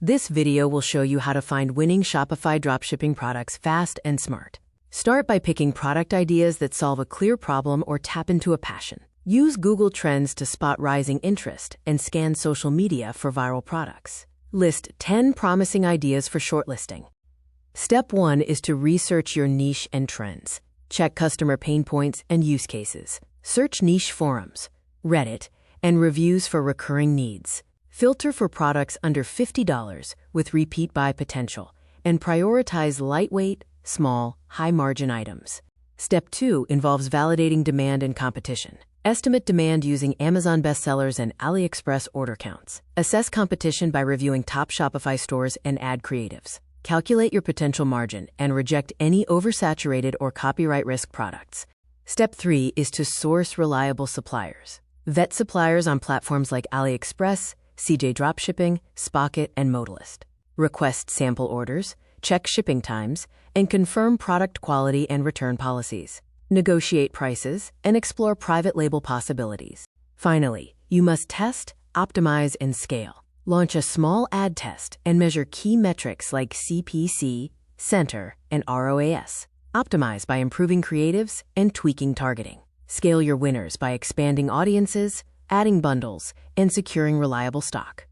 This video will show you how to find winning Shopify dropshipping products fast and smart. Start by picking product ideas that solve a clear problem or tap into a passion. Use Google Trends to spot rising interest and scan social media for viral products. List 10 promising ideas for shortlisting. Step 1 is to research your niche and trends. Check customer pain points and use cases. Search niche forums, Reddit, and reviews for recurring needs. Filter for products under $50 with repeat buy potential, and prioritize lightweight, small, high-margin items. Step 2 involves validating demand and competition. Estimate demand using Amazon bestsellers and AliExpress order counts. Assess competition by reviewing top Shopify stores and ad creatives. Calculate your potential margin and reject any oversaturated or copyright risk products. Step 3 is to source reliable suppliers. Vet suppliers on platforms like AliExpress, CJ Dropshipping, Spocket, and Modalist. Request sample orders, check shipping times, and confirm product quality and return policies. Negotiate prices and explore private label possibilities. Finally, you must test, optimize, and scale. Launch a small ad test and measure key metrics like CPC, Center, and ROAS. Optimize by improving creatives and tweaking targeting. Scale your winners by expanding audiences, adding bundles, and securing reliable stock.